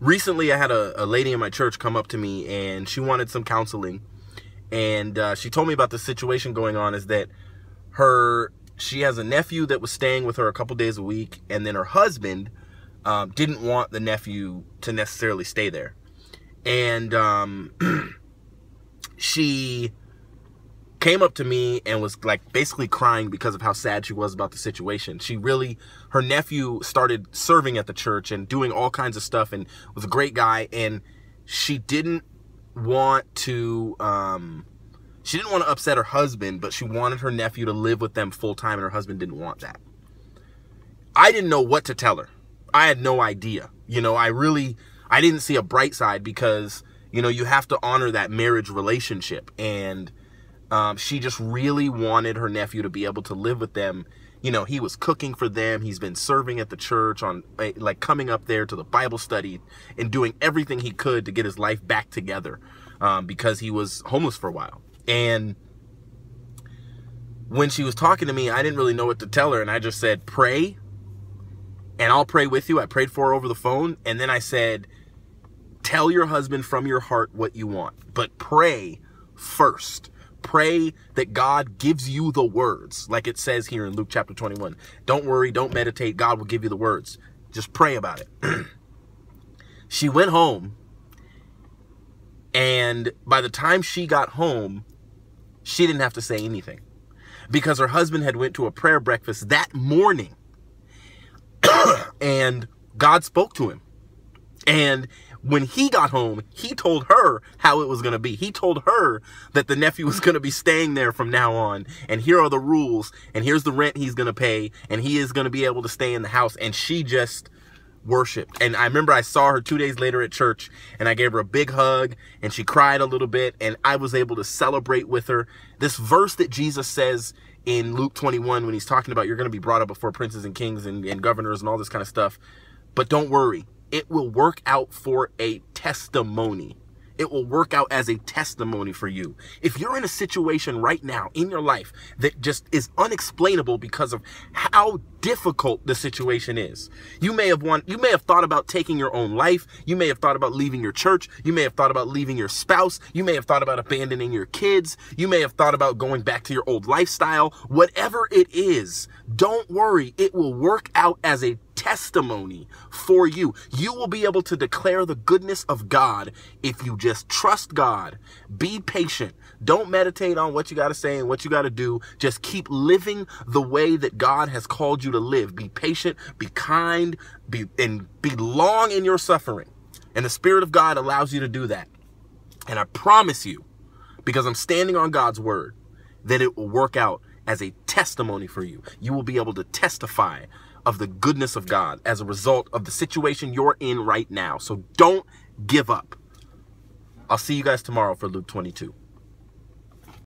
recently I had a lady in my church come up to me, and she wanted some counseling. And she told me about the situation going on is that she has a nephew that was staying with her a couple days a week, and then her husband didn't want the nephew to necessarily stay there. And she came up to me and was like basically crying because of how sad she was about the situation. Her nephew started serving at the church and doing all kinds of stuff and was a great guy, and she didn't want to upset her husband, but she wanted her nephew to live with them full time, and her husband didn't want that. I didn't know what to tell her. I had no idea. I didn't see a bright side because, you have to honor that marriage relationship. And she just really wanted her nephew to be able to live with them. He was cooking for them. He's been serving at the church coming up there to the Bible study and doing everything he could to get his life back together because he was homeless for a while. And when she was talking to me, I didn't really know what to tell her. And I just said, pray, and I'll pray with you. I prayed for her over the phone. And then I said, tell your husband from your heart what you want, but pray first. Pray that God gives you the words, like it says here in Luke chapter 21. Don't worry, don't meditate. God will give you the words. Just pray about it. She went home, and by the time she got home, she didn't have to say anything because her husband had went to a prayer breakfast that morning and God spoke to him. And when he got home, he told her how it was going to be. He told her that the nephew was going to be staying there from now on. And here are the rules. And here's the rent he's going to pay. And he is going to be able to stay in the house. And she just worshiped. And I remember I saw her 2 days later at church, and I gave her a big hug, and she cried a little bit. And I was able to celebrate with her. This verse that Jesus says in Luke 21, when he's talking about you're going to be brought up before princes and kings and governors and all this kind of stuff. But don't worry. It will work out for a testimony. It will work out as a testimony for you. If you're in a situation right now in your life that just is unexplainable because of how difficult the situation is, you may have thought about taking your own life. You may have thought about leaving your church. You may have thought about leaving your spouse. You may have thought about abandoning your kids. You may have thought about going back to your old lifestyle. Whatever it is, don't worry. It will work out as a testimony for you. You will be able to declare the goodness of God if you just trust God. Be patient. Don't meditate on what you got to say and what you got to do. Just keep living the way that God has called you to live. Be patient, be kind, be long in your suffering. And the Spirit of God allows you to do that. And I promise you, because I'm standing on God's word, that it will work out as a testimony for you. You will be able to testify of the goodness of God as a result of the situation you're in right now. So don't give up. I'll see you guys tomorrow for Luke 22.